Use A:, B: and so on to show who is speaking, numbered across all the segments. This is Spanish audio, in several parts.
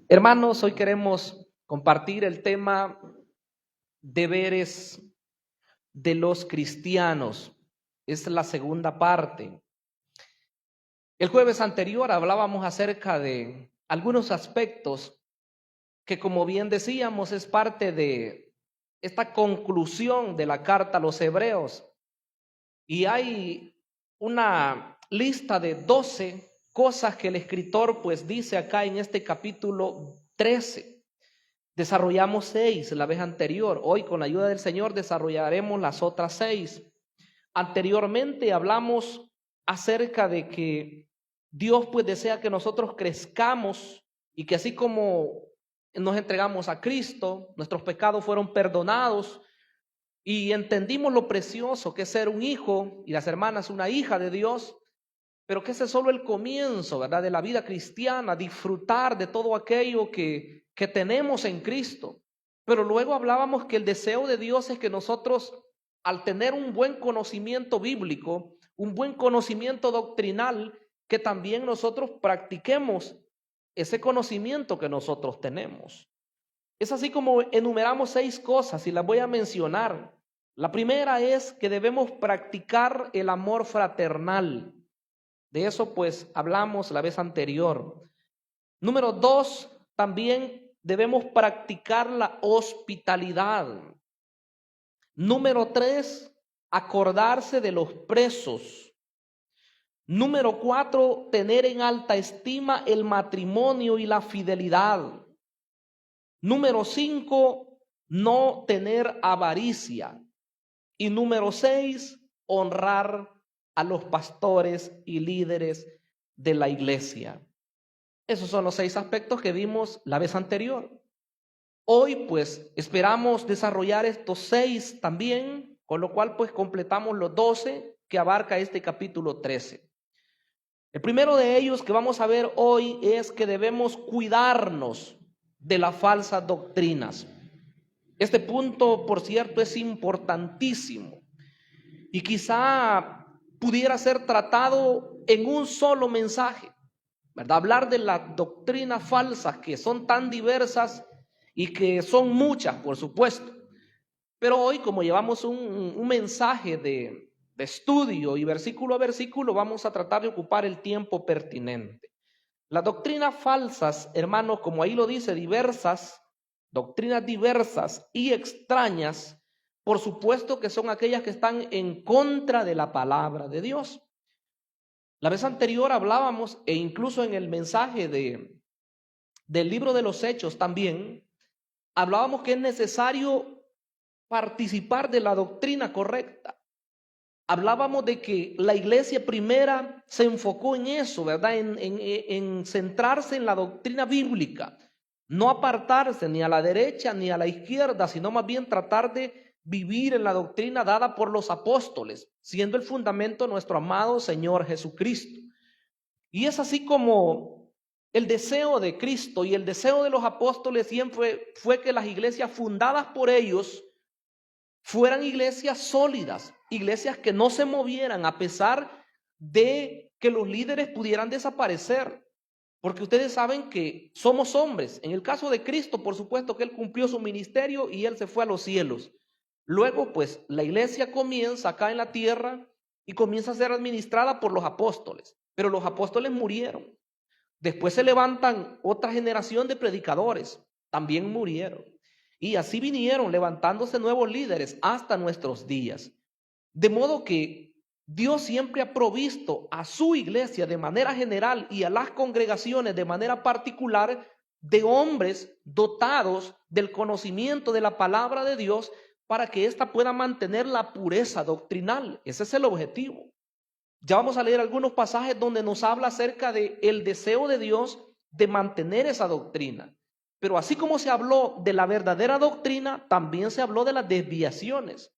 A: Hermanos, hoy queremos compartir el tema deberes de los cristianos. Es la segunda parte. El jueves anterior hablábamos acerca de algunos aspectos que, como bien decíamos, es parte de esta conclusión de la carta a los hebreos. Y hay una lista de 12 cosas que el escritor pues dice acá en este capítulo 13. Desarrollamos 6 la vez anterior. Hoy, con la ayuda del Señor, desarrollaremos las otras 6. Anteriormente hablamos acerca de que Dios pues desea que nosotros crezcamos y que así como nos entregamos a Cristo, nuestros pecados fueron perdonados y entendimos lo precioso que es ser un hijo y las hermanas una hija de Dios, pero que ese es solo el comienzo, ¿verdad?, de la vida cristiana, disfrutar de todo aquello que tenemos en Cristo. Pero luego hablábamos que el deseo de Dios es que nosotros, al tener un buen conocimiento bíblico, un buen conocimiento doctrinal, que también nosotros practiquemos ese conocimiento que nosotros tenemos. Es así como enumeramos 6 cosas y las voy a mencionar. La primera es que debemos practicar el amor fraternal. De eso pues hablamos la vez anterior. Número 2, también debemos practicar la hospitalidad. Número 3, acordarse de los presos. Número 4, tener en alta estima el matrimonio y la fidelidad. Número 5, no tener avaricia. Y número 6, honrar a los pastores y líderes de la iglesia. Esos son los 6 aspectos que vimos la vez anterior. Hoy pues esperamos desarrollar estos 6 también, con lo cual pues completamos los 12 que abarca este capítulo 13. El primero de ellos que vamos a ver hoy es que debemos cuidarnos de las falsas doctrinas. Este punto, por cierto, es importantísimo y quizá pudiera ser tratado en un solo mensaje, ¿verdad? Hablar de las doctrinas falsas que son tan diversas y que son muchas, por supuesto. Pero hoy, como llevamos un mensaje de estudio y versículo a versículo, vamos a tratar de ocupar el tiempo pertinente. Las doctrinas falsas, hermanos, como ahí lo dice, diversas, doctrinas diversas y extrañas, por supuesto que son aquellas que están en contra de la palabra de Dios. La vez anterior hablábamos, e incluso en el mensaje del libro de los Hechos también, hablábamos que es necesario participar de la doctrina correcta. Hablábamos de que la iglesia primera se enfocó en eso, ¿verdad? En centrarse en la doctrina bíblica, no apartarse ni a la derecha ni a la izquierda, sino más bien tratar de vivir en la doctrina dada por los apóstoles, siendo el fundamento nuestro amado Señor Jesucristo. Y es así como el deseo de Cristo y el deseo de los apóstoles siempre fue que las iglesias fundadas por ellos fueran iglesias sólidas, iglesias que no se movieran a pesar de que los líderes pudieran desaparecer. Porque ustedes saben que somos hombres. En el caso de Cristo, por supuesto que Él cumplió su ministerio y Él se fue a los cielos. Luego, pues, la iglesia comienza acá en la tierra y comienza a ser administrada por los apóstoles. Pero los apóstoles murieron. Después se levantan otra generación de predicadores. También murieron. Y así vinieron levantándose nuevos líderes hasta nuestros días. De modo que Dios siempre ha provisto a su iglesia de manera general y a las congregaciones de manera particular de hombres dotados del conocimiento de la palabra de Dios para que ésta pueda mantener la pureza doctrinal. Ese es el objetivo. Ya vamos a leer algunos pasajes donde nos habla acerca del deseo de Dios de mantener esa doctrina. Pero así como se habló de la verdadera doctrina, también se habló de las desviaciones.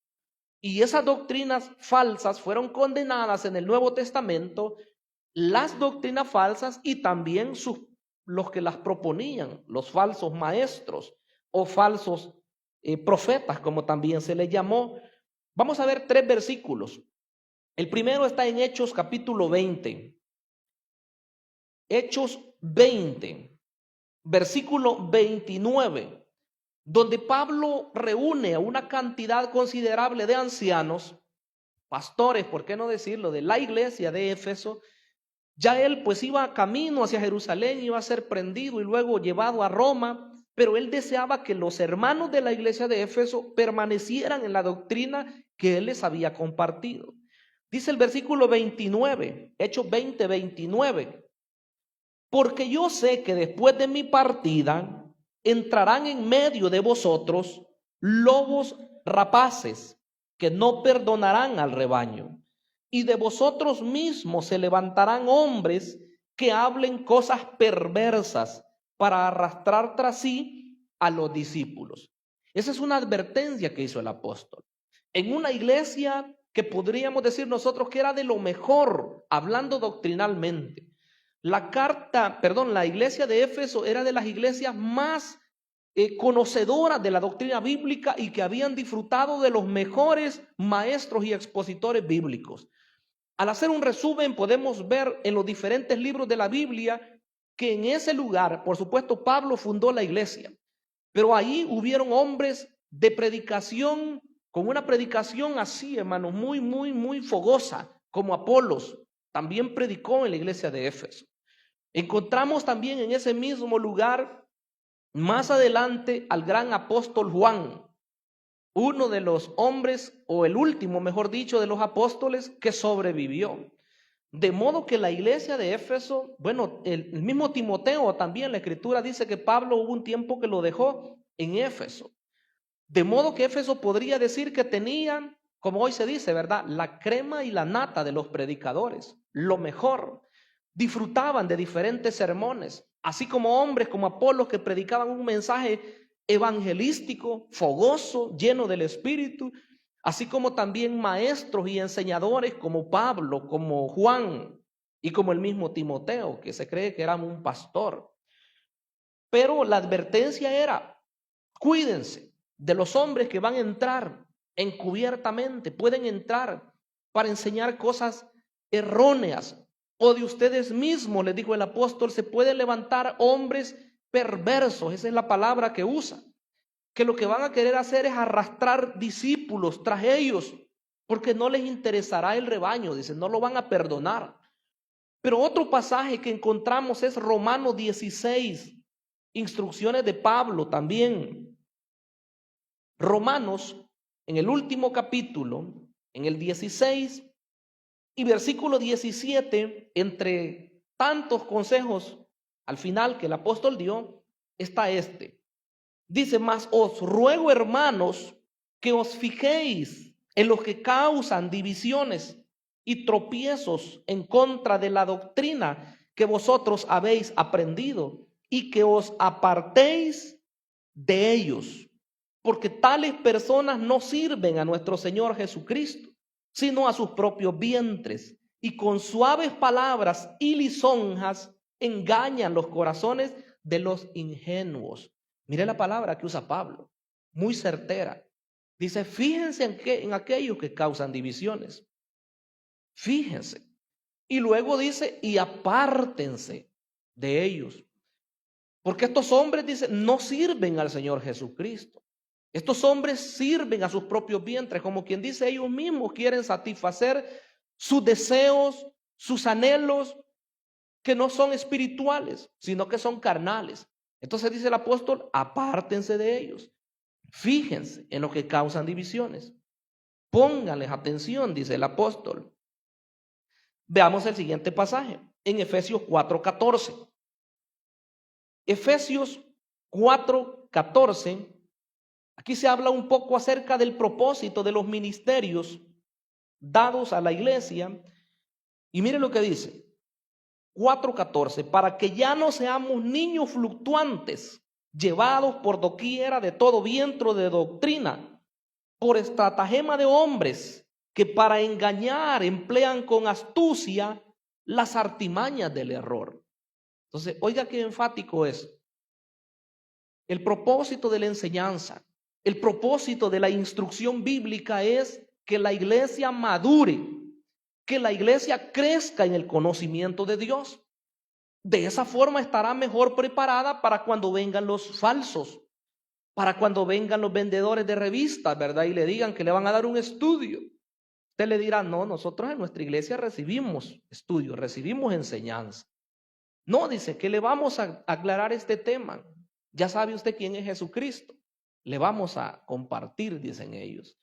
A: Y esas doctrinas falsas fueron condenadas en el Nuevo Testamento, las doctrinas falsas y también los que las proponían, los falsos maestros o falsos profetas, como también se les llamó. Vamos a ver 3 versículos. El primero está en Hechos capítulo 20. Hechos 20. versículo 29, donde Pablo reúne a una cantidad considerable de ancianos, pastores, ¿por qué no decirlo?, de la iglesia de Éfeso. Ya él pues iba camino hacia Jerusalén, iba a ser prendido y luego llevado a Roma, pero él deseaba que los hermanos de la iglesia de Éfeso permanecieran en la doctrina que él les había compartido. Dice el versículo 29, Hechos 20, 29, porque yo sé que después de mi partida entrarán en medio de vosotros lobos rapaces que no perdonarán al rebaño. Y de vosotros mismos se levantarán hombres que hablen cosas perversas para arrastrar tras sí a los discípulos. Esa es una advertencia que hizo el apóstol. En una iglesia que podríamos decir nosotros que era de lo mejor, hablando doctrinalmente. La iglesia de Éfeso era de las iglesias más conocedoras de la doctrina bíblica y que habían disfrutado de los mejores maestros y expositores bíblicos. Al hacer un resumen podemos ver en los diferentes libros de la Biblia que en ese lugar, por supuesto, Pablo fundó la iglesia, pero ahí hubieron hombres de predicación, con una predicación así, hermanos, muy fogosa, como Apolos, también predicó en la iglesia de Éfeso. Encontramos también en ese mismo lugar, más adelante, al gran apóstol Juan, uno de los hombres, o el último, mejor dicho, de los apóstoles que sobrevivió. De modo que la iglesia de Éfeso, bueno, el mismo Timoteo también, la escritura dice que Pablo hubo un tiempo que lo dejó en Éfeso. De modo que Éfeso podría decir que tenían, como hoy se dice, ¿verdad?, la crema y la nata de los predicadores, lo mejor. Disfrutaban de diferentes sermones, así como hombres como Apolos que predicaban un mensaje evangelístico, fogoso, lleno del Espíritu, así como también maestros y enseñadores como Pablo, como Juan y como el mismo Timoteo, que se cree que era un pastor. Pero la advertencia era, cuídense de los hombres que van a entrar encubiertamente, pueden entrar para enseñar cosas erróneas, o de ustedes mismos, les dijo el apóstol, se pueden levantar hombres perversos, esa es la palabra que usa, que lo que van a querer hacer es arrastrar discípulos tras ellos, porque no les interesará el rebaño, dicen, no lo van a perdonar. Pero otro pasaje que encontramos es Romanos 16, instrucciones de Pablo también. Romanos, en el último capítulo, en el 16 y versículo 17, entre tantos consejos al final que el apóstol dio, está este. Dice, mas os ruego, hermanos, que os fijéis en los que causan divisiones y tropiezos en contra de la doctrina que vosotros habéis aprendido, y que os apartéis de ellos, porque tales personas no sirven a nuestro Señor Jesucristo, sino a sus propios vientres, y con suaves palabras y lisonjas engañan los corazones de los ingenuos. Mire la palabra que usa Pablo, muy certera. Dice, fíjense en aquellos que causan divisiones. Fíjense. Y luego dice, y apártense de ellos. Porque estos hombres, dice, no sirven al Señor Jesucristo. Estos hombres sirven a sus propios vientres, como quien dice, ellos mismos quieren satisfacer sus deseos, sus anhelos, que no son espirituales, sino que son carnales. Entonces dice el apóstol, apártense de ellos. Fíjense en lo que causan divisiones. Pónganles atención, dice el apóstol. Veamos el siguiente pasaje, en Efesios 4:14. Efesios 4:14. Aquí se habla un poco acerca del propósito de los ministerios dados a la iglesia. Y mire lo que dice. 4:14, para que ya no seamos niños fluctuantes, llevados por doquiera de todo viento de doctrina, por estratagema de hombres que para engañar emplean con astucia las artimañas del error. Entonces, oiga qué enfático es. El propósito de la enseñanza, el propósito de la instrucción bíblica es que la iglesia madure, que la iglesia crezca en el conocimiento de Dios. De esa forma estará mejor preparada para cuando vengan los falsos, para cuando vengan los vendedores de revistas, ¿verdad? Y le digan que le van a dar un estudio. Usted le dirá, no, nosotros en nuestra iglesia recibimos estudios, recibimos enseñanza. No, dice que le vamos a aclarar este tema. Ya sabe usted quién es Jesucristo. Le vamos a compartir, dicen ellos.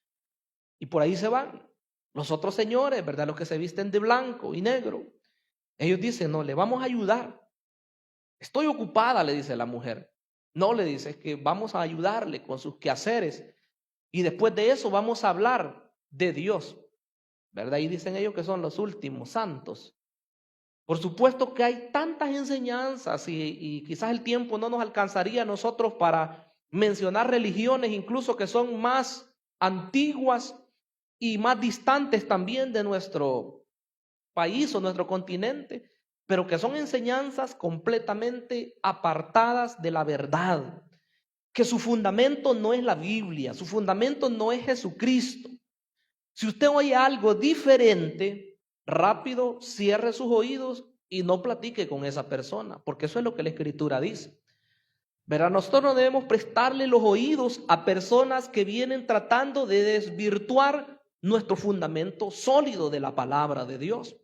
A: Y por ahí se van los otros señores, ¿verdad? Los que se visten de blanco y negro. Ellos dicen, no, le vamos a ayudar. Estoy ocupada, le dice la mujer. No, le dice, es que vamos a ayudarle con sus quehaceres. Y después de eso vamos a hablar de Dios, ¿verdad? Y dicen ellos que son los últimos santos. Por supuesto que hay tantas enseñanzas y quizás el tiempo no nos alcanzaría a nosotros para mencionar religiones incluso que son más antiguas y más distantes también de nuestro país o nuestro continente, pero que son enseñanzas completamente apartadas de la verdad, que su fundamento no es la Biblia, su fundamento no es Jesucristo. Si usted oye algo diferente, rápido cierre sus oídos y no platique con esa persona, porque eso es lo que la Escritura dice. Verá, nosotros no debemos prestarle los oídos a personas que vienen tratando de desvirtuar nuestro fundamento sólido de la palabra de Dios.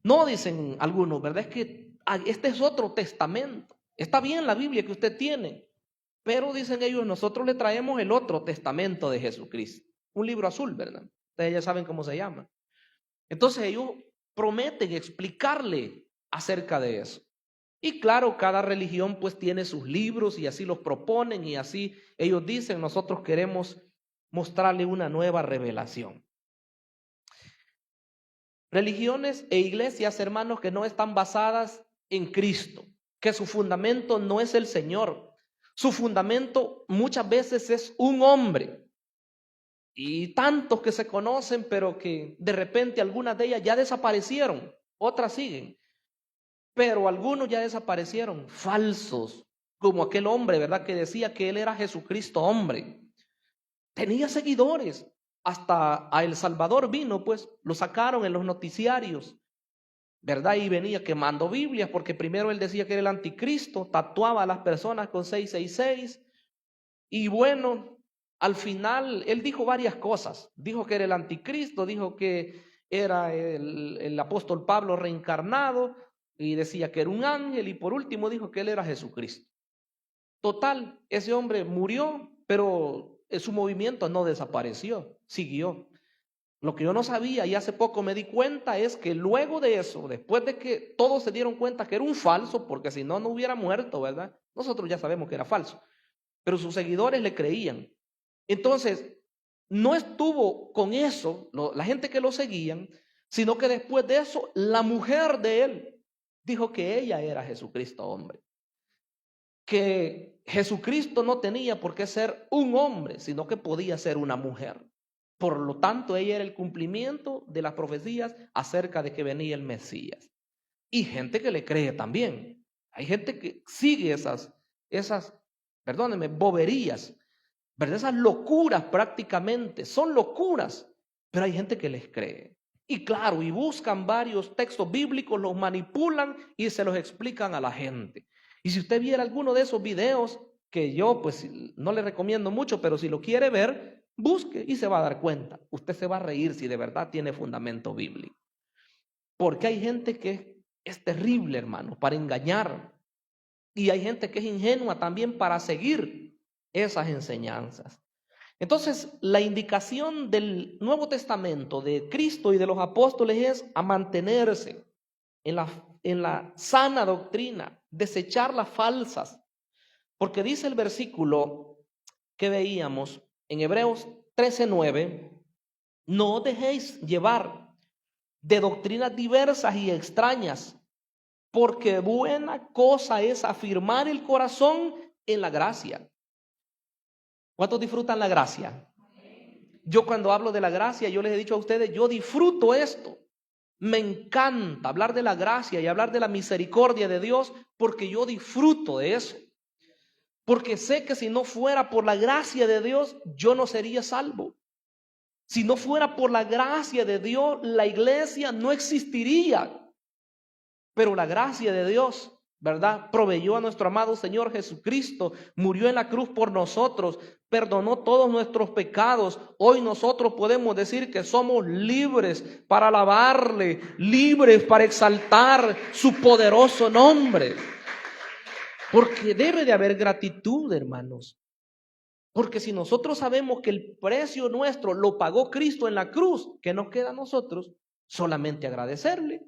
A: No, dicen algunos, ¿verdad? Es que este es otro testamento. Está bien la Biblia que usted tiene, pero dicen ellos, nosotros le traemos el otro testamento de Jesucristo. Un libro azul, ¿verdad? Ustedes ya saben cómo se llama. Entonces ellos prometen explicarle acerca de eso. Y claro, cada religión pues tiene sus libros y así los proponen y así ellos dicen, nosotros queremos mostrarle una nueva revelación. Religiones e iglesias, hermanos, que no están basadas en Cristo, que su fundamento no es el Señor. Su fundamento muchas veces es un hombre. Y tantos que se conocen, pero que de repente algunas de ellas ya desaparecieron, otras siguen. Pero algunos ya desaparecieron, falsos, como aquel hombre, ¿verdad? Que decía que él era Jesucristo hombre. Tenía seguidores. Hasta a El Salvador vino, pues, lo sacaron en los noticiarios, ¿verdad? Y venía quemando Biblias, porque primero él decía que era el anticristo, tatuaba a las personas con 666. Y bueno, al final él dijo varias cosas. Dijo que era el anticristo, dijo que era el apóstol Pablo reencarnado, y decía que era un ángel, y por último dijo que él era Jesucristo. Total, ese hombre murió, pero su movimiento no desapareció, siguió. Lo que yo no sabía y hace poco me di cuenta es que luego de eso, después de que todos se dieron cuenta que era un falso, porque si no, no hubiera muerto, ¿verdad? Nosotros ya sabemos que era falso, pero sus seguidores le creían. Entonces, no estuvo con eso, la gente que lo seguían, sino que después de eso, la mujer de él dijo que ella era Jesucristo hombre. Que Jesucristo no tenía por qué ser un hombre, sino que podía ser una mujer. Por lo tanto, ella era el cumplimiento de las profecías acerca de que venía el Mesías. Y gente que le cree también. Hay gente que sigue esas, perdónenme, boberías, ¿verdad? Esas locuras prácticamente, son locuras, pero hay gente que les cree. Y claro, y buscan varios textos bíblicos, los manipulan y se los explican a la gente. Y si usted viera alguno de esos videos, que yo pues no le recomiendo mucho, pero si lo quiere ver, busque y se va a dar cuenta. Usted se va a reír si de verdad tiene fundamento bíblico. Porque hay gente que es terrible, hermano, para engañar. Y hay gente que es ingenua también para seguir esas enseñanzas. Entonces, la indicación del Nuevo Testamento de Cristo y de los apóstoles es a mantenerse en la sana doctrina, desechar las falsas. Porque dice el versículo que veíamos en Hebreos 13:9, no os dejéis llevar de doctrinas diversas y extrañas, porque buena cosa es afirmar el corazón en la gracia. ¿Cuántos disfrutan la gracia? Yo cuando hablo de la gracia, yo les he dicho a ustedes, yo disfruto esto. Me encanta hablar de la gracia y hablar de la misericordia de Dios, porque yo disfruto de eso. Porque sé que si no fuera por la gracia de Dios, yo no sería salvo. Si no fuera por la gracia de Dios, la iglesia no existiría. Pero la gracia de Dios, ¿verdad?, proveyó a nuestro amado Señor Jesucristo, murió en la cruz por nosotros, perdonó todos nuestros pecados. Hoy nosotros podemos decir que somos libres para alabarle, libres para exaltar su poderoso nombre. Porque debe de haber gratitud, hermanos. Porque si nosotros sabemos que el precio nuestro lo pagó Cristo en la cruz, ¿qué nos queda a nosotros? Solamente agradecerle.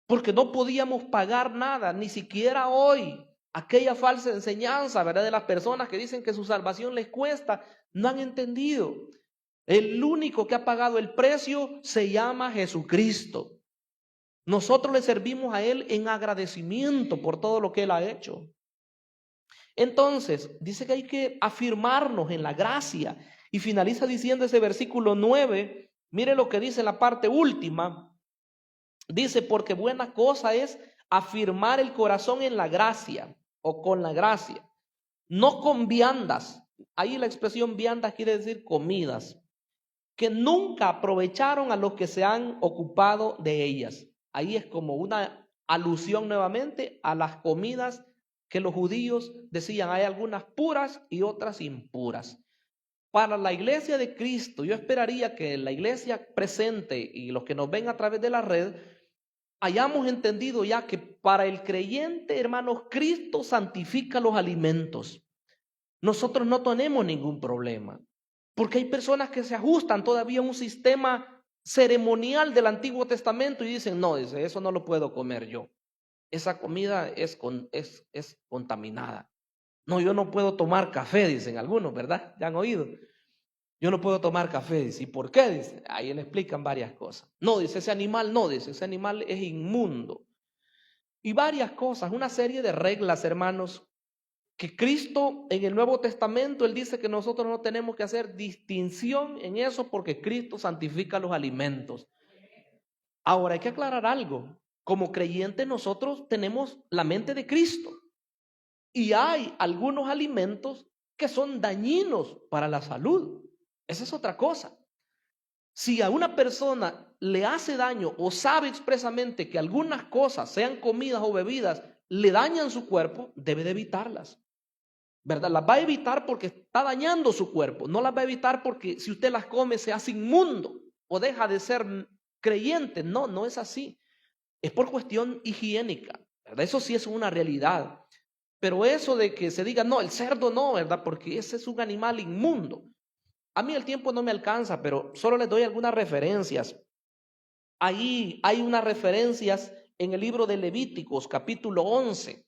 A: Porque no podíamos pagar nada, ni siquiera hoy. Aquella falsa enseñanza, ¿verdad?, de las personas que dicen que su salvación les cuesta, no han entendido. El único que ha pagado el precio se llama Jesucristo. Nosotros le servimos a Él en agradecimiento por todo lo que Él ha hecho. Entonces, dice que hay que afirmarnos en la gracia. Y finaliza diciendo ese versículo 9, mire lo que dice en la parte última. Dice, porque buena cosa es afirmar el corazón en la gracia o con la gracia, no con viandas. Ahí la expresión viandas quiere decir comidas, que nunca aprovecharon a los que se han ocupado de ellas. Ahí es como una alusión nuevamente a las comidas que los judíos decían, hay algunas puras y otras impuras. Para la iglesia de Cristo, yo esperaría que la iglesia presente y los que nos ven a través de la red, hayamos entendido ya que para el creyente, hermanos, Cristo santifica los alimentos. Nosotros no tenemos ningún problema, porque hay personas que se ajustan todavía a un sistema ceremonial del Antiguo Testamento y dicen, no, dice, eso no lo puedo comer yo. Esa comida es contaminada. No, yo no puedo tomar café, dicen algunos, ¿verdad? Ya han oído. Yo no puedo tomar café, dice. ¿Y por qué? Dice. Ahí le explican varias cosas. No, dice, ese animal no, dice, ese animal es inmundo. Y varias cosas, una serie de reglas, hermanos, que Cristo en el Nuevo Testamento, Él dice que nosotros no tenemos que hacer distinción en eso porque Cristo santifica los alimentos. Ahora hay que aclarar algo. Como creyentes nosotros tenemos la mente de Cristo. Y hay algunos alimentos que son dañinos para la salud. Esa es otra cosa. Si a una persona le hace daño o sabe expresamente que algunas cosas, sean comidas o bebidas, le dañan su cuerpo, debe de evitarlas, ¿verdad? Las va a evitar porque está dañando su cuerpo. No las va a evitar porque si usted las come se hace inmundo o deja de ser creyente. No, no es así. Es por cuestión higiénica, ¿verdad? Eso sí es una realidad. Pero eso de que se diga, no, el cerdo no, ¿verdad? Porque ese es un animal inmundo. A mí el tiempo no me alcanza, pero solo les doy algunas referencias. Ahí hay unas referencias en el libro de Levíticos, capítulo 11.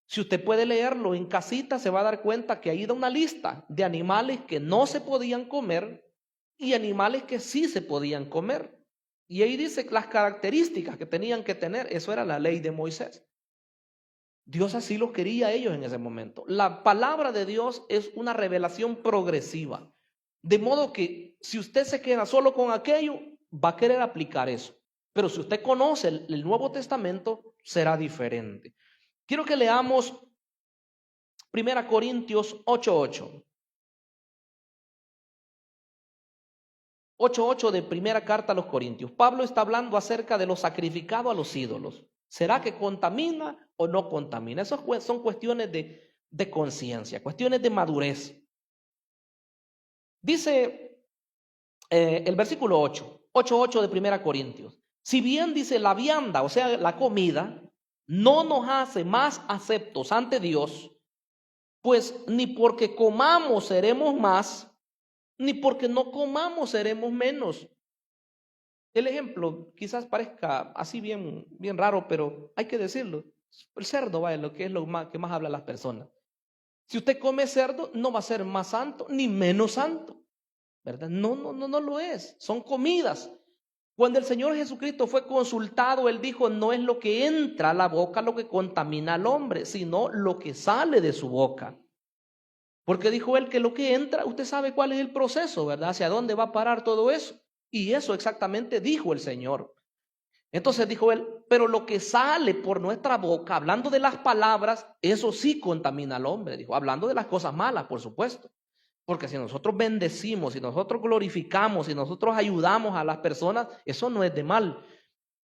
A: Si usted puede leerlo en casita, se va a dar cuenta que ahí da una lista de animales que no se podían comer y animales que sí se podían comer. Y ahí dice las características que tenían que tener. Eso era la ley de Moisés. Dios así los quería a ellos en ese momento. La palabra de Dios es una revelación progresiva. De modo que si usted se queda solo con aquello, va a querer aplicar eso. Pero si usted conoce el Nuevo Testamento, será diferente. Quiero que leamos 1 Corintios 8:8. 8:8 de primera carta a los Corintios. Pablo está hablando acerca de lo sacrificado a los ídolos. ¿Será que contamina o no contamina? Esas son cuestiones de conciencia, cuestiones de madurez. Dice el versículo 8:8 de 1 Corintios. Si bien dice la vianda, o sea, la comida, no nos hace más aceptos ante Dios, pues ni porque comamos seremos más, ni porque no comamos seremos menos. El ejemplo quizás parezca así bien raro, pero hay que decirlo. El cerdo, vaya, lo que es lo que más hablan las personas. Si usted come cerdo, no va a ser más santo ni menos santo, ¿verdad? No lo es. Son comidas. Cuando el Señor Jesucristo fue consultado, Él dijo, no es lo que entra a la boca lo que contamina al hombre, sino lo que sale de su boca. Porque dijo Él que lo que entra, usted sabe cuál es el proceso, ¿verdad? Hacia dónde va a parar todo eso. Y eso exactamente dijo el Señor. Entonces dijo Él, pero lo que sale por nuestra boca, hablando de las palabras, eso sí contamina al hombre. Dijo, hablando de las cosas malas, por supuesto. Porque si nosotros bendecimos, si nosotros glorificamos, si nosotros ayudamos a las personas, eso no es de mal.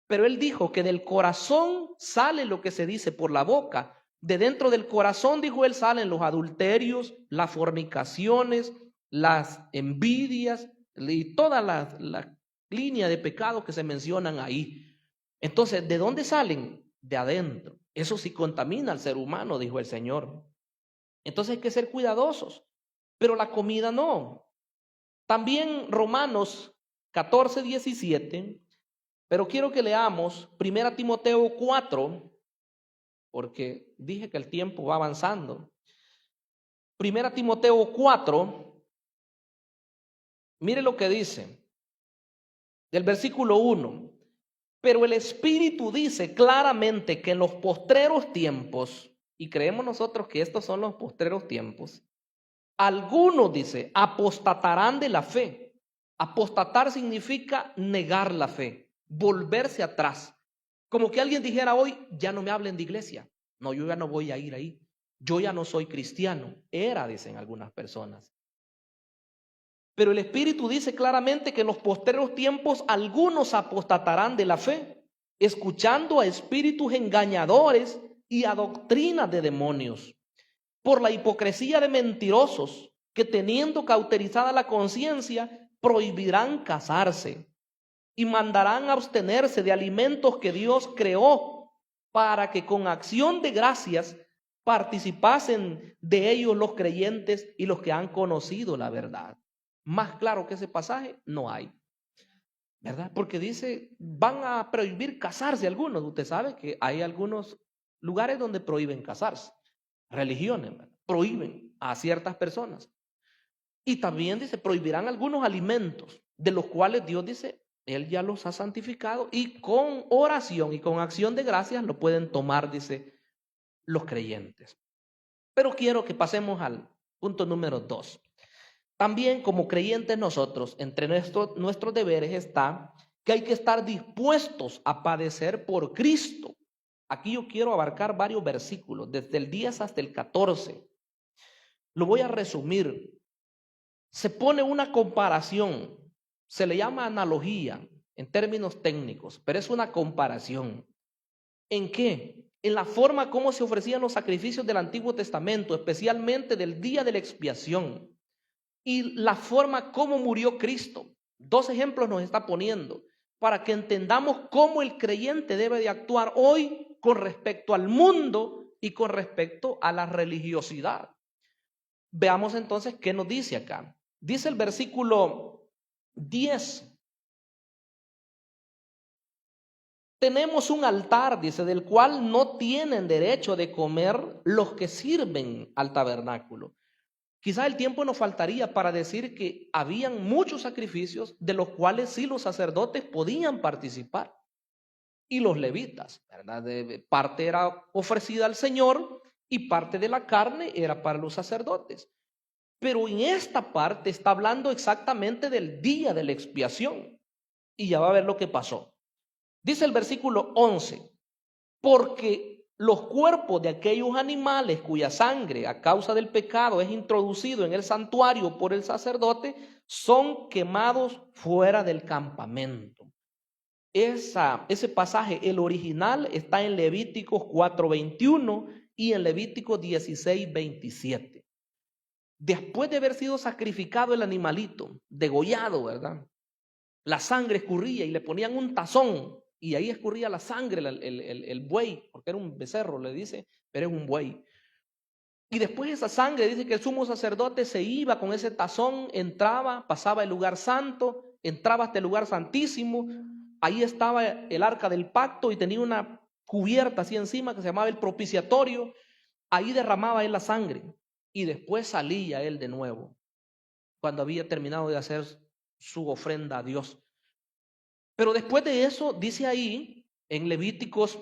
A: Pero él dijo que del corazón sale lo que se dice por la boca. De dentro del corazón, dijo él, salen los adulterios, las fornicaciones, las envidias y toda la línea de pecados que se mencionan ahí. Entonces, ¿de dónde salen? De adentro. Eso sí contamina al ser humano, dijo el Señor. Entonces hay que ser cuidadosos, pero la comida no. También Romanos 14:17, pero quiero que leamos 1 Timoteo 4, porque dije que el tiempo va avanzando. 1 Timoteo 4, mire lo que dice, del versículo 1. Pero el Espíritu dice claramente que en los postreros tiempos, y creemos nosotros que estos son los postreros tiempos, algunos, dice, apostatarán de la fe. Apostatar significa negar la fe, volverse atrás. Como que alguien dijera hoy, ya no me hablen de iglesia. No, yo ya no voy a ir ahí. Yo ya no soy cristiano. Era, dicen algunas personas. Pero el Espíritu dice claramente que en los postreros tiempos algunos apostatarán de la fe, escuchando a espíritus engañadores y a doctrinas de demonios, por la hipocresía de mentirosos que teniendo cauterizada la conciencia prohibirán casarse y mandarán abstenerse de alimentos que Dios creó para que con acción de gracias participasen de ellos los creyentes y los que han conocido la verdad. Más claro que ese pasaje no hay, ¿verdad? Porque dice, van a prohibir casarse algunos. Usted sabe que hay algunos lugares donde prohíben casarse, religiones, ¿verdad? Prohíben a ciertas personas. Y también dice, prohibirán algunos alimentos, de los cuales Dios dice, Él ya los ha santificado y con oración y con acción de gracias lo pueden tomar, dice, los creyentes. Pero quiero que pasemos al punto número 2. También como creyentes nosotros, entre nuestros deberes está que hay que estar dispuestos a padecer por Cristo. Aquí yo quiero abarcar varios versículos, desde el 10 hasta el 14. Lo voy a resumir. Se pone una comparación, se le llama analogía en términos técnicos, pero es una comparación. ¿En qué? En la forma como se ofrecían los sacrificios del Antiguo Testamento, especialmente del día de la expiación, y la forma como murió Cristo. 2 ejemplos nos está poniendo para que entendamos cómo el creyente debe de actuar hoy con respecto al mundo y con respecto a la religiosidad. Veamos entonces qué nos dice acá. Dice el versículo 10. Tenemos un altar, dice, del cual no tienen derecho de comer los que sirven al tabernáculo. Quizá el tiempo nos faltaría para decir que habían muchos sacrificios de los cuales sí los sacerdotes podían participar. Y los levitas, ¿verdad? Parte era ofrecida al Señor y parte de la carne era para los sacerdotes. Pero en esta parte está hablando exactamente del día de la expiación. Y ya va a ver lo que pasó. Dice el versículo 11, porque los cuerpos de aquellos animales cuya sangre a causa del pecado es introducido en el santuario por el sacerdote, son quemados fuera del campamento. Ese pasaje, el original, está en Levíticos 4:21 y en Levíticos 16:27. Después de haber sido sacrificado el animalito, degollado, ¿verdad? La sangre escurría y le ponían un tazón y ahí escurría la sangre, el buey, porque era un becerro, le dice, pero es un buey. Y después esa sangre, dice que el sumo sacerdote se iba con ese tazón, entraba, pasaba el lugar santo, entraba hasta el lugar santísimo, ahí estaba el arca del pacto y tenía una cubierta así encima que se llamaba el propiciatorio, ahí derramaba él la sangre y después salía él de nuevo, cuando había terminado de hacer su ofrenda a Dios. Pero después de eso, dice ahí en Levíticos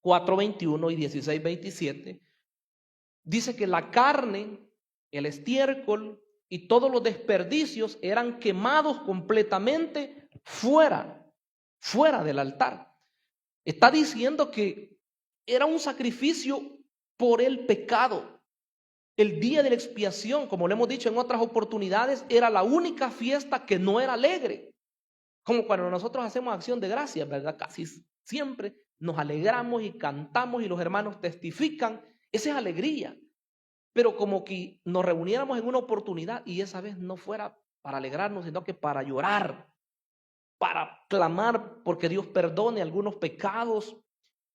A: 4:21 y 16:27, dice que la carne, el estiércol y todos los desperdicios eran quemados completamente fuera del altar. Está diciendo que era un sacrificio por el pecado. El día de la expiación, como lo hemos dicho en otras oportunidades, era la única fiesta que no era alegre. Como cuando nosotros hacemos acción de gracias, ¿verdad? Casi siempre nos alegramos y cantamos y los hermanos testifican. Esa es alegría. Pero como que nos reuniéramos en una oportunidad y esa vez no fuera para alegrarnos, sino que para llorar, para clamar porque Dios perdone algunos pecados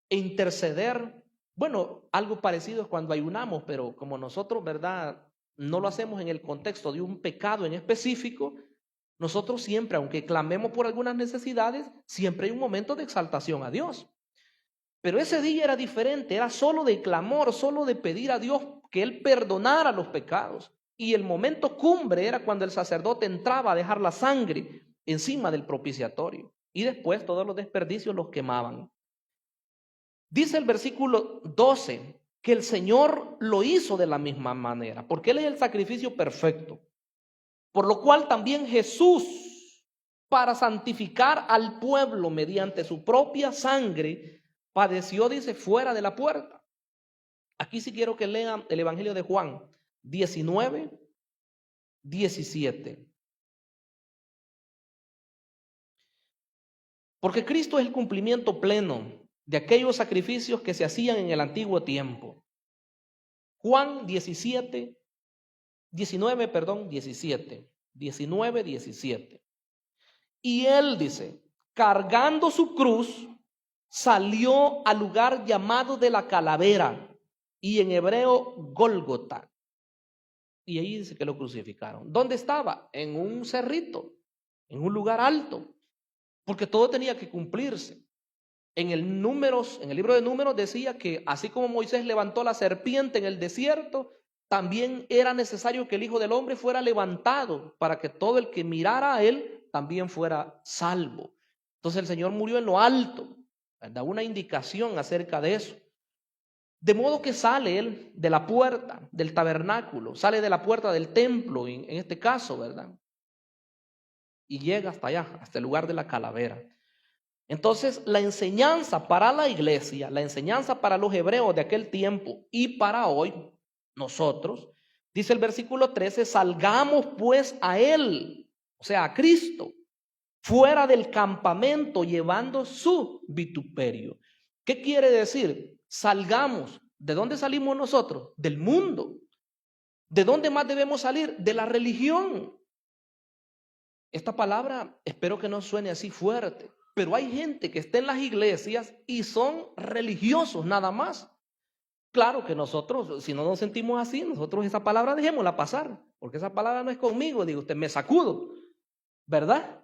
A: e interceder. Bueno, algo parecido es cuando ayunamos, pero como nosotros, ¿verdad?, no lo hacemos en el contexto de un pecado en específico, nosotros siempre, aunque clamemos por algunas necesidades, siempre hay un momento de exaltación a Dios. Pero ese día era diferente, era solo de clamor, solo de pedir a Dios que Él perdonara los pecados. Y el momento cumbre era cuando el sacerdote entraba a dejar la sangre encima del propiciatorio. Y después todos los desperdicios los quemaban. Dice el versículo 12 que el Señor lo hizo de la misma manera, porque Él es el sacrificio perfecto. Por lo cual también Jesús, para santificar al pueblo mediante su propia sangre, padeció, dice, fuera de la puerta. Aquí sí quiero que lean el Evangelio de Juan 19, 17. Porque Cristo es el cumplimiento pleno de aquellos sacrificios que se hacían en el antiguo tiempo. Juan 19, 17. Y Él, dice, cargando su cruz, salió al lugar llamado de la calavera, y en hebreo Gólgota. Y ahí dice que lo crucificaron. ¿Dónde estaba? En un cerrito, en un lugar alto, porque todo tenía que cumplirse. En el libro de Números decía que así como Moisés levantó la serpiente en el desierto, también era necesario que el Hijo del Hombre fuera levantado para que todo el que mirara a él también fuera salvo. Entonces el Señor murió en lo alto, da una indicación acerca de eso. De modo que sale Él de la puerta del tabernáculo, sale de la puerta del templo, en este caso, ¿verdad? Y llega hasta allá, hasta el lugar de la calavera. Entonces, la enseñanza para la iglesia, la enseñanza para los hebreos de aquel tiempo y para hoy, nosotros, dice el versículo 13, salgamos pues a Él, o sea, a Cristo, fuera del campamento llevando su vituperio. ¿Qué quiere decir? Salgamos. ¿De dónde salimos nosotros? Del mundo. ¿De dónde más debemos salir? De la religión. Esta palabra espero que no suene así fuerte, pero hay gente que está en las iglesias y son religiosos nada más. Claro que nosotros, si no nos sentimos así, nosotros esa palabra dejémosla pasar, porque esa palabra no es conmigo, digo usted, me sacudo, ¿verdad?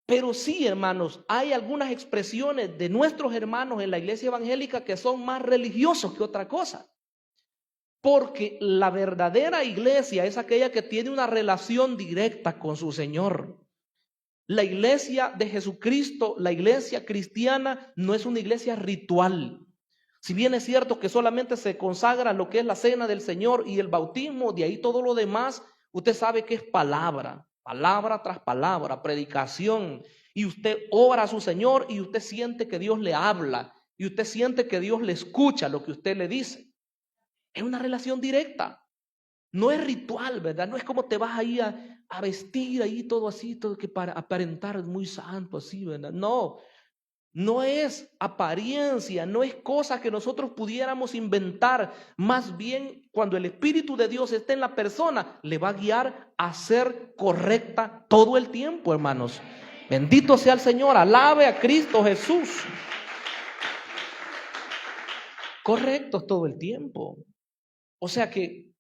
A: Pero sí, hermanos, hay algunas expresiones de nuestros hermanos en la iglesia evangélica que son más religiosos que otra cosa. Porque la verdadera iglesia es aquella que tiene una relación directa con su Señor. La iglesia de Jesucristo, la iglesia cristiana, no es una iglesia ritual. Si bien es cierto que solamente se consagra lo que es la cena del Señor y el bautismo, de ahí todo lo demás, usted sabe que es palabra. Palabra tras palabra, predicación, y usted ora a su Señor y usted siente que Dios le habla y usted siente que Dios le escucha lo que usted le dice. Es una relación directa, no es ritual, ¿verdad? No es como te vas ahí a vestir ahí todo así, todo que para aparentar muy santo así, ¿verdad? No, no es apariencia, no es cosa que nosotros pudiéramos inventar. Más bien, cuando el Espíritu de Dios esté en la persona, le va a guiar a ser correcta todo el tiempo, hermanos. Bendito sea el Señor, alabe a Cristo Jesús. Correctos todo el tiempo. O sea que,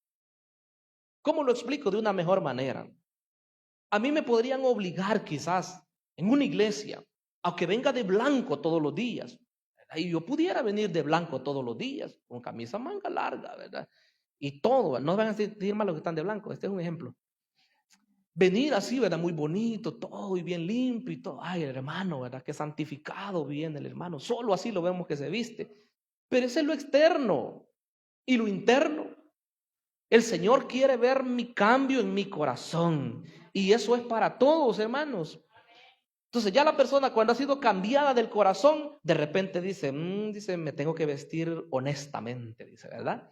A: ¿cómo lo explico de una mejor manera? A mí me podrían obligar quizás en una iglesia a que venga de blanco todos los días. ¿Verdad? Y yo pudiera venir de blanco todos los días, con camisa manga larga, ¿verdad? Y todo, no van a sentir mal los que están de blanco, este es un ejemplo. Venir así, ¿verdad? Muy bonito, todo y bien limpio y todo. Ay, el hermano, ¿verdad? Que santificado viene el hermano. Solo así lo vemos que se viste. Pero ese es lo externo. Y lo interno. El Señor quiere ver mi cambio en mi corazón. Y eso es para todos, hermanos. Entonces ya la persona cuando ha sido cambiada del corazón, de repente dice, me tengo que vestir honestamente, dice, ¿verdad?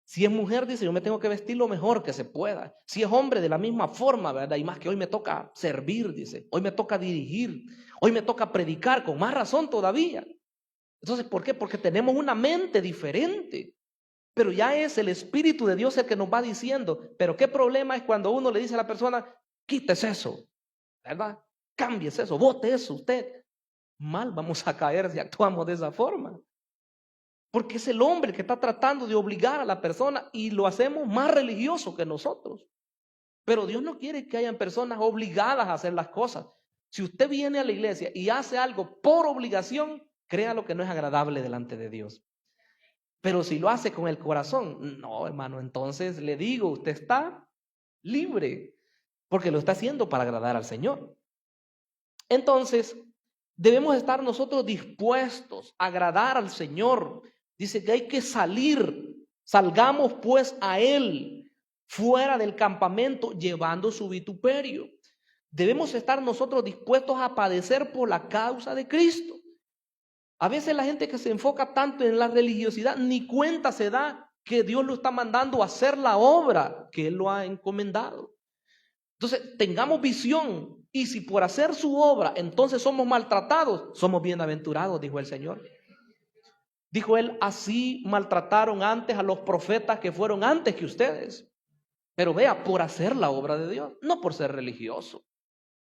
A: Si es mujer, dice, yo me tengo que vestir lo mejor que se pueda. Si es hombre, de la misma forma, ¿verdad? Y más que hoy me toca servir, dice. Hoy me toca dirigir. Hoy me toca predicar, con más razón todavía. Entonces, ¿por qué? Porque tenemos una mente diferente. Pero ya es el Espíritu de Dios el que nos va diciendo. Pero qué problema es cuando uno le dice a la persona, quítese eso, ¿verdad? Cámbiese eso, bote eso usted. Mal vamos a caer si actuamos de esa forma. Porque es el hombre que está tratando de obligar a la persona y lo hacemos más religioso que nosotros. Pero Dios no quiere que hayan personas obligadas a hacer las cosas. Si usted viene a la iglesia y hace algo por obligación, créalo que no es agradable delante de Dios. Pero si lo hace con el corazón, no, hermano, entonces le digo, usted está libre, porque lo está haciendo para agradar al Señor. Entonces, debemos estar nosotros dispuestos a agradar al Señor. Dice que hay que salir, salgamos pues a Él, fuera del campamento, llevando su vituperio. Debemos estar nosotros dispuestos a padecer por la causa de Cristo. A veces la gente que se enfoca tanto en la religiosidad, ni cuenta se da que Dios lo está mandando a hacer la obra que Él lo ha encomendado. Entonces, tengamos visión, y si por hacer su obra, entonces somos maltratados, somos bienaventurados, dijo el Señor. Dijo Él, así maltrataron antes a los profetas que fueron antes que ustedes. Pero vea, por hacer la obra de Dios, no por ser religioso.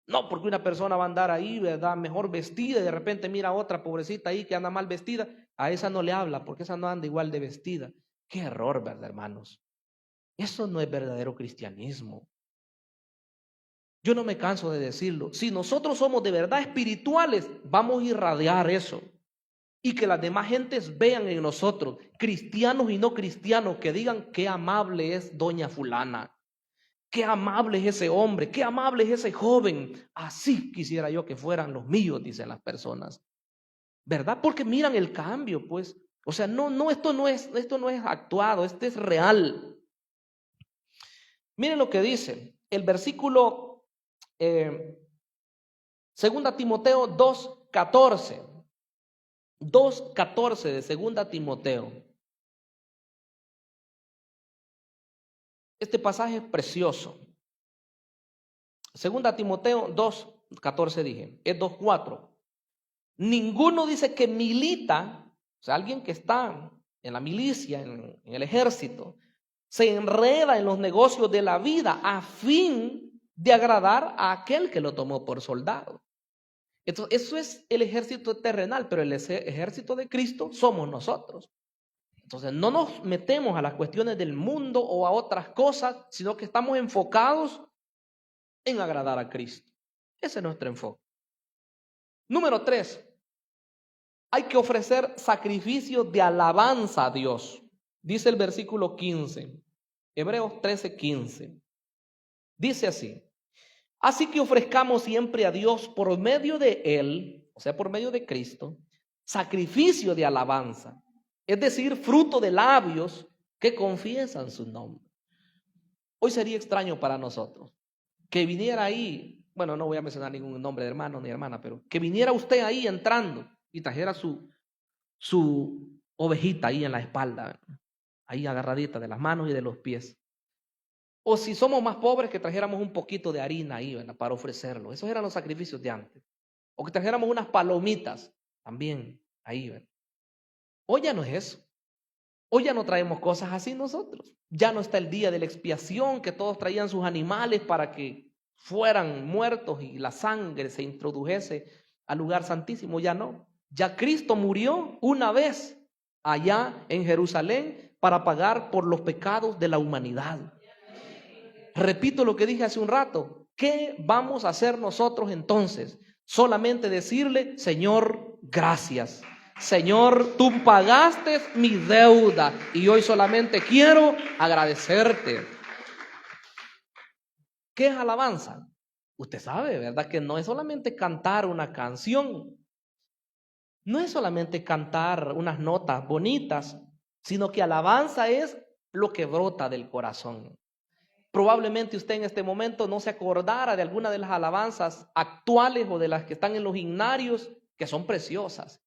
A: No porque una persona va a andar ahí, ¿verdad? Mejor vestida y de repente mira a otra pobrecita ahí que anda mal vestida. A esa no le habla porque esa no anda igual de vestida. Qué error, ¿verdad, hermanos? Eso no es verdadero cristianismo. Yo no me canso de decirlo. Si nosotros somos de verdad espirituales, vamos a irradiar eso. Y que las demás gentes vean en nosotros, cristianos y no cristianos, que digan qué amable es doña fulana. Qué amable es ese hombre, qué amable es ese joven. Así quisiera yo que fueran los míos, dicen las personas. ¿Verdad? Porque miran el cambio, pues. O sea, esto no es actuado, esto es real. Miren lo que dice el versículo 2 Timoteo 2:14. 2:14 de 2 Timoteo. Este pasaje es precioso. 2 Timoteo 2:14 dije, es 2:4. Ninguno dice que milita, o sea, alguien que está en la milicia, en el ejército, se enreda en los negocios de la vida a fin de agradar a aquel que lo tomó por soldado. Entonces, eso es el ejército terrenal, pero el ejército de Cristo somos nosotros. Entonces, no nos metemos a las cuestiones del mundo o a otras cosas, sino que estamos enfocados en agradar a Cristo. Ese es nuestro enfoque. Número 3, hay que ofrecer sacrificios de alabanza a Dios. Dice el versículo 15, Hebreos 13:15. Dice así: así que ofrezcamos siempre a Dios por medio de Él, o sea, por medio de Cristo, sacrificio de alabanza, es decir, fruto de labios que confiesan su nombre. Hoy sería extraño para nosotros que viniera ahí, bueno, no voy a mencionar ningún nombre de hermano ni hermana, pero que viniera usted ahí entrando y trajera su ovejita ahí en la espalda, ahí agarradita de las manos y de los pies. O si somos más pobres, que trajéramos un poquito de harina ahí, ¿verdad?, para ofrecerlo. Esos eran los sacrificios de antes. O que trajéramos unas palomitas también ahí, ¿verdad? Hoy ya no es eso. Hoy ya no traemos cosas así nosotros. Ya no está el día de la expiación, que todos traían sus animales para que fueran muertos y la sangre se introdujese al lugar santísimo. Ya no. Ya Cristo murió una vez allá en Jerusalén para pagar por los pecados de la humanidad. Repito lo que dije hace un rato. ¿Qué vamos a hacer nosotros entonces? Solamente decirle: Señor, gracias. Señor, tú pagaste mi deuda y hoy solamente quiero agradecerte. ¿Qué es alabanza? Usted sabe, ¿verdad?, que no es solamente cantar una canción, no es solamente cantar unas notas bonitas, sino que alabanza es lo que brota del corazón. Probablemente usted en este momento no se acordara de alguna de las alabanzas actuales o de las que están en los himnarios, que son preciosas.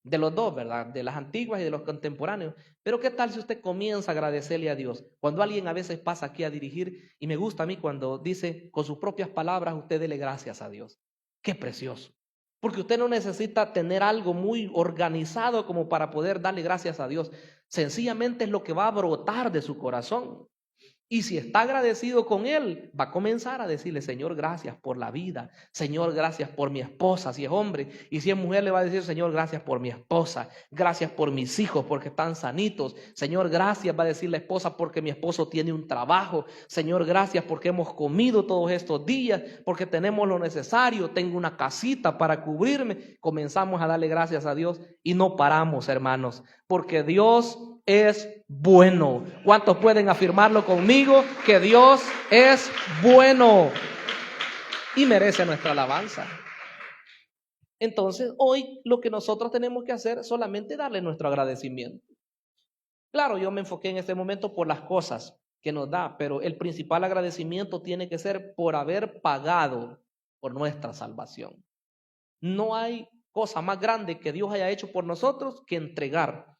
A: De los dos, ¿verdad? De las antiguas y de los contemporáneos. Pero ¿qué tal si usted comienza a agradecerle a Dios? Cuando alguien a veces pasa aquí a dirigir, y me gusta a mí cuando dice con sus propias palabras, usted dele gracias a Dios. Qué precioso. Porque usted no necesita tener algo muy organizado como para poder darle gracias a Dios. Sencillamente es lo que va a brotar de su corazón. Y si está agradecido con Él, va a comenzar a decirle: Señor, gracias por la vida. Señor, gracias por mi esposa, si es hombre. Y si es mujer, le va a decir: Señor, gracias por mi esposa. Gracias por mis hijos porque están sanitos. Señor, gracias, va a decir la esposa, porque mi esposo tiene un trabajo. Señor, gracias porque hemos comido todos estos días, porque tenemos lo necesario. Tengo una casita para cubrirme. Comenzamos a darle gracias a Dios y no paramos, hermanos, porque Dios es bueno. ¿Cuántos pueden afirmarlo conmigo? Que Dios es bueno y merece nuestra alabanza. Entonces, hoy lo que nosotros tenemos que hacer es solamente darle nuestro agradecimiento. Claro, yo me enfoqué en este momento por las cosas que nos da, pero el principal agradecimiento tiene que ser por haber pagado por nuestra salvación. No hay cosa más grande que Dios haya hecho por nosotros que entregar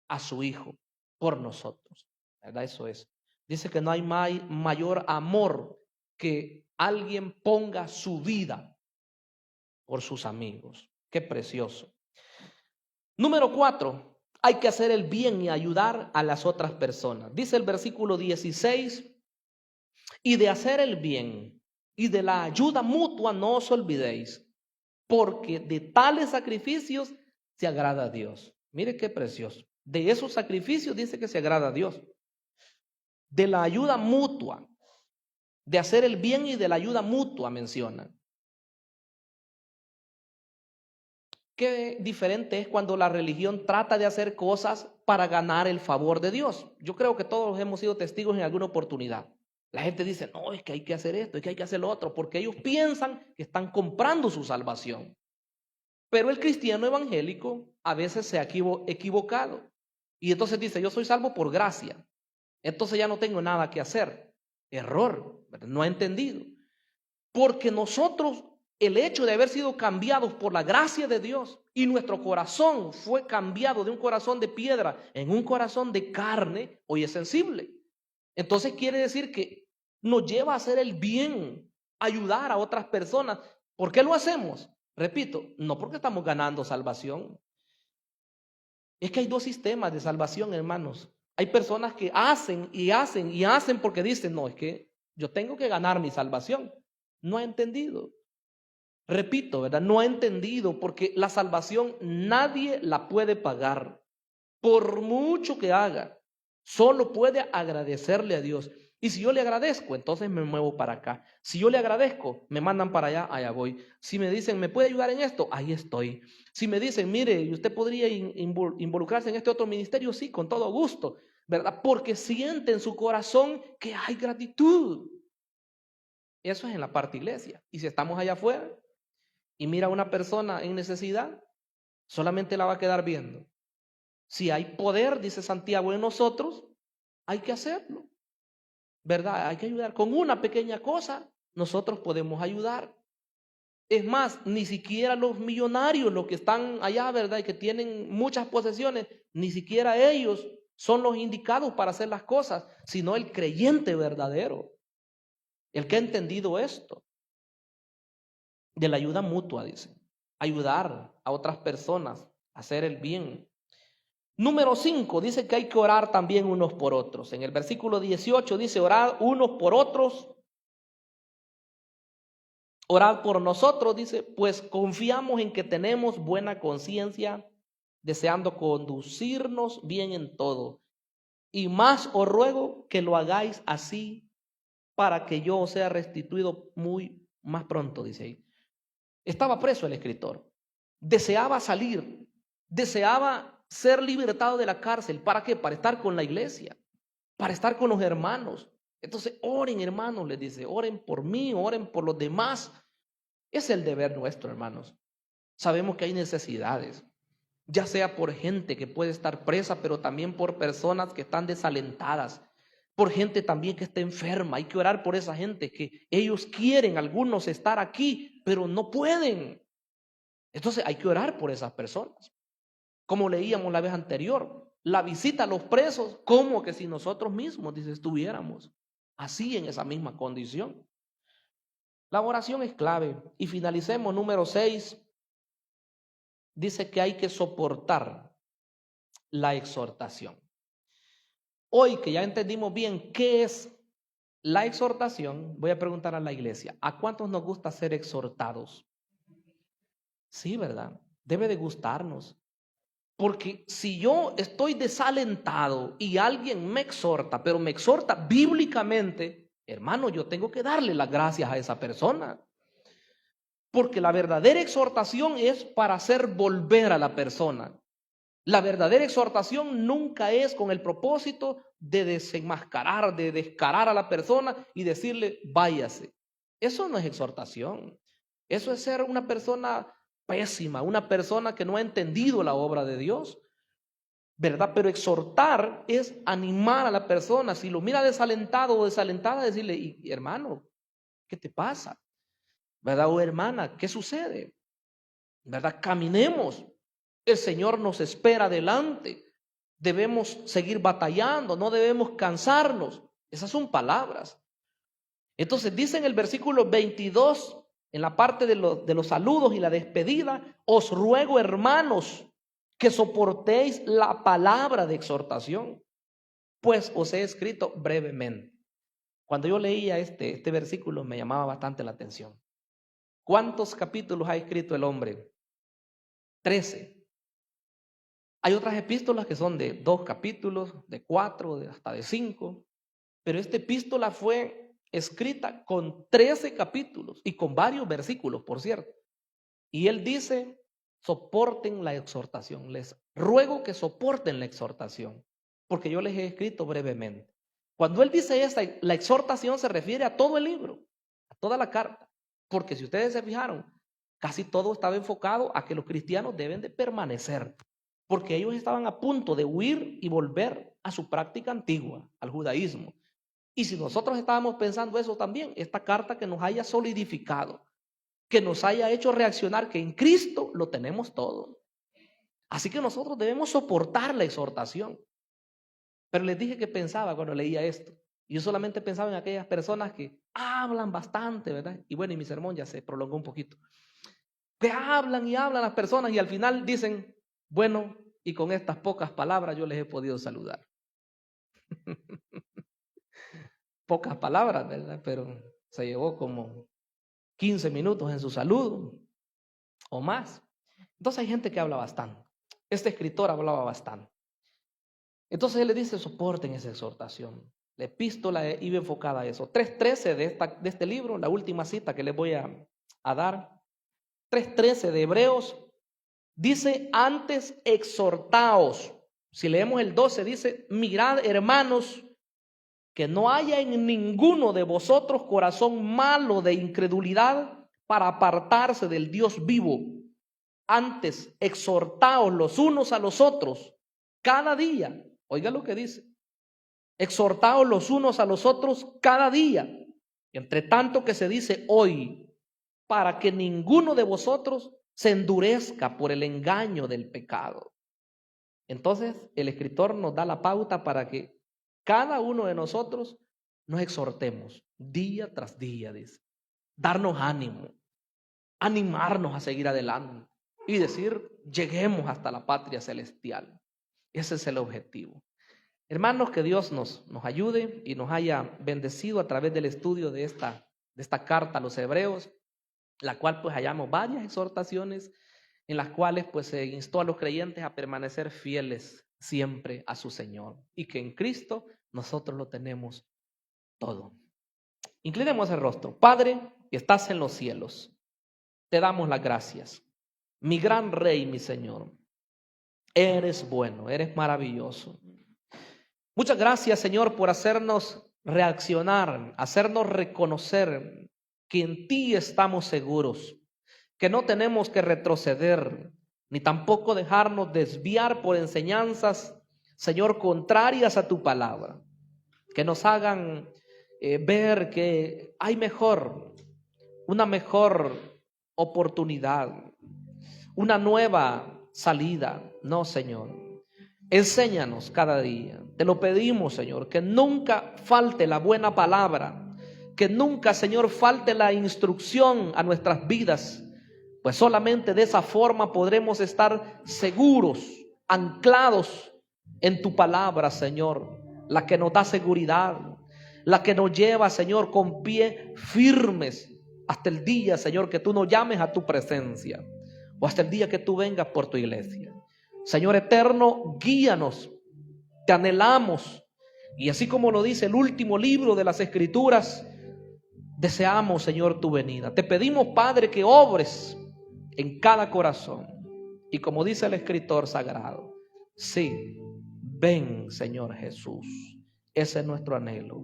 A: a su Hijo por nosotros, ¿verdad? Eso es. Dice que no hay mayor amor que alguien ponga su vida por sus amigos. Qué precioso. Número 4, hay que hacer el bien y ayudar a las otras personas. Dice el versículo 16, y de hacer el bien y de la ayuda mutua no os olvidéis, porque de tales sacrificios se agrada a Dios. Mire qué precioso. De esos sacrificios dice que se agrada a Dios. De la ayuda mutua, de hacer el bien y de la ayuda mutua menciona. Qué diferente es cuando la religión trata de hacer cosas para ganar el favor de Dios. Yo creo que todos hemos sido testigos en alguna oportunidad. La gente dice: no, es que hay que hacer esto, es que hay que hacer lo otro, porque ellos piensan que están comprando su salvación. Pero el cristiano evangélico a veces se ha equivocado. Y entonces dice: yo soy salvo por gracia. Entonces ya no tengo nada que hacer. Error, ¿verdad? No ha entendido. Porque nosotros, el hecho de haber sido cambiados por la gracia de Dios y nuestro corazón fue cambiado de un corazón de piedra en un corazón de carne, hoy es sensible. Entonces quiere decir que nos lleva a hacer el bien, ayudar a otras personas. ¿Por qué lo hacemos? Repito, no porque estamos ganando salvación. Es que hay dos sistemas de salvación, hermanos. Hay personas que hacen y hacen y hacen porque dicen: no, es que yo tengo que ganar mi salvación. No ha entendido. Repito, ¿verdad? No ha entendido, porque la salvación nadie la puede pagar. Por mucho que haga, solo puede agradecerle a Dios. Y si yo le agradezco, entonces me muevo para acá. Si yo le agradezco, me mandan para allá, allá voy. Si me dicen: ¿me puede ayudar en esto? Ahí estoy. Si me dicen: mire, usted podría involucrarse en este otro ministerio, sí, con todo gusto, ¿verdad? Porque siente en su corazón que hay gratitud. Eso es en la parte iglesia. Y si estamos allá afuera y mira a una persona en necesidad, solamente la va a quedar viendo. Si hay poder, dice Santiago, en nosotros, hay que hacerlo, ¿verdad? Hay que ayudar. Con una pequeña cosa, nosotros podemos ayudar. Es más, ni siquiera los millonarios, los que están allá, ¿verdad? Y que tienen muchas posesiones, ni siquiera ellos son los indicados para hacer las cosas, sino el creyente verdadero, el que ha entendido esto. De la ayuda mutua, dice. Ayudar a otras personas, hacer el bien. Número 5, dice que hay que orar también unos por otros. En el versículo 18 dice: orad unos por otros. Orad por nosotros, dice, pues confiamos en que tenemos buena conciencia, deseando conducirnos bien en todo. Y más os ruego que lo hagáis así, para que yo os sea restituido muy más pronto, dice ahí. Estaba preso el escritor. Deseaba salir, deseaba ser libertado de la cárcel. ¿Para qué? Para estar con la iglesia, para estar con los hermanos. Entonces, oren, hermanos, les dice, oren por mí, oren por los demás. Es el deber nuestro, hermanos. Sabemos que hay necesidades, ya sea por gente que puede estar presa, pero también por personas que están desalentadas, por gente también que está enferma. Hay que orar por esa gente que ellos quieren, algunos, estar aquí, pero no pueden. Entonces hay que orar por esas personas. como leíamos la vez anterior, la visita a los presos, como que si nosotros mismos, dice, estuviéramos así en esa misma condición. La oración es clave. Y finalicemos, número 6, dice que hay que soportar la exhortación. Hoy que ya entendimos bien qué es la exhortación, voy a preguntar a la iglesia, ¿a cuántos nos gusta ser exhortados? Sí, ¿verdad? Debe de gustarnos. Porque si yo estoy desalentado y alguien me exhorta, pero me exhorta bíblicamente, hermano, yo tengo que darle las gracias a esa persona. Porque la verdadera exhortación es para hacer volver a la persona. La verdadera exhortación nunca es con el propósito de desenmascarar, de descarar a la persona y decirle, váyase. Eso no es exhortación. Eso es ser una persona pésima, una persona que no ha entendido la obra de Dios, ¿verdad? Pero exhortar es animar a la persona. Si lo mira desalentado o desalentada, decirle, hermano, ¿qué te pasa? ¿Verdad? O hermana, ¿qué sucede? ¿Verdad? Caminemos. El Señor nos espera adelante. Debemos seguir batallando, no debemos cansarnos. Esas son palabras. Entonces dice en el versículo 22, en la parte de los saludos y la despedida, os ruego, hermanos, que soportéis la palabra de exhortación, pues os he escrito brevemente. Cuando yo leía este versículo me llamaba bastante la atención. ¿Cuántos capítulos ha escrito el hombre? 13. Hay otras epístolas que son de 2 capítulos, de 4, hasta de 5, pero esta epístola fue escrita con 13 capítulos y con varios versículos, por cierto. Y él dice, soporten la exhortación. Les ruego que soporten la exhortación, porque yo les he escrito brevemente. Cuando él dice esta, la exhortación se refiere a todo el libro, a toda la carta, porque si ustedes se fijaron, casi todo estaba enfocado a que los cristianos deben de permanecer, porque ellos estaban a punto de huir y volver a su práctica antigua, al judaísmo. Y si nosotros estábamos pensando eso también, esta carta que nos haya solidificado, que nos haya hecho reaccionar que en Cristo lo tenemos todo. Así que nosotros debemos soportar la exhortación. Pero les dije que pensaba cuando leía esto. Y yo solamente pensaba en aquellas personas que hablan bastante, ¿verdad? Y bueno, y mi sermón ya se prolongó un poquito. Que hablan y hablan las personas y al final dicen, bueno, y con estas pocas palabras yo les he podido saludar. Pocas palabras, ¿verdad? Pero se llevó como 15 minutos en su saludo o más. Entonces hay gente que habla bastante. Este escritor hablaba bastante. Entonces él le dice, soporten esa exhortación. La epístola iba enfocada a eso. 3:13 de este libro, la última cita que les voy a dar. 3:13 de Hebreos dice, antes exhortaos. Si leemos el 12 dice, mirad, hermanos, que no haya en ninguno de vosotros corazón malo de incredulidad para apartarse del Dios vivo. Antes exhortaos los unos a los otros cada día. Oiga lo que dice. Exhortaos los unos a los otros cada día, entre tanto que se dice hoy, para que ninguno de vosotros se endurezca por el engaño del pecado. Entonces, el escritor nos da la pauta para que cada uno de nosotros nos exhortemos día tras día, dice. Darnos ánimo, animarnos a seguir adelante y decir, lleguemos hasta la patria celestial. Ese es el objetivo. Hermanos, que Dios nos ayude y nos haya bendecido a través del estudio de esta carta a los hebreos, la cual pues hallamos varias exhortaciones en las cuales pues se instó a los creyentes a permanecer fieles siempre a su Señor y que en Cristo nosotros lo tenemos todo. Inclinemos el rostro. Padre, que estás en los cielos, te damos las gracias. Mi gran Rey, mi Señor, eres bueno, eres maravilloso. Muchas gracias, Señor, por hacernos reaccionar, hacernos reconocer que en ti estamos seguros, que no tenemos que retroceder, ni tampoco dejarnos desviar por enseñanzas, Señor, contrarias a tu palabra, que nos hagan ver que hay una mejor oportunidad, una nueva salida, No, Señor. Enséñanos cada día. Te lo pedimos, Señor, que nunca falte la buena palabra, que nunca, Señor, falte la instrucción a nuestras vidas, pues solamente de esa forma podremos estar seguros, anclados en tu palabra, Señor, la que nos da seguridad, la que nos lleva, Señor, con pie firmes hasta el día, Señor, que tú nos llames a tu presencia, o hasta el día que tú vengas por tu iglesia. Señor eterno, guíanos, te anhelamos, y así como lo dice el último libro de las Escrituras, deseamos, Señor, tu venida. Te pedimos, Padre, que obres en cada corazón, y como dice el escritor sagrado, sí, ven, Señor Jesús. Ese es nuestro anhelo.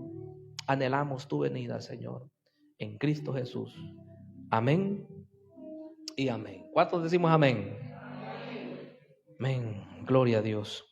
A: Anhelamos tu venida, Señor, en Cristo Jesús. Amén y amén. ¿Cuántos decimos amén? Amén. Gloria a Dios.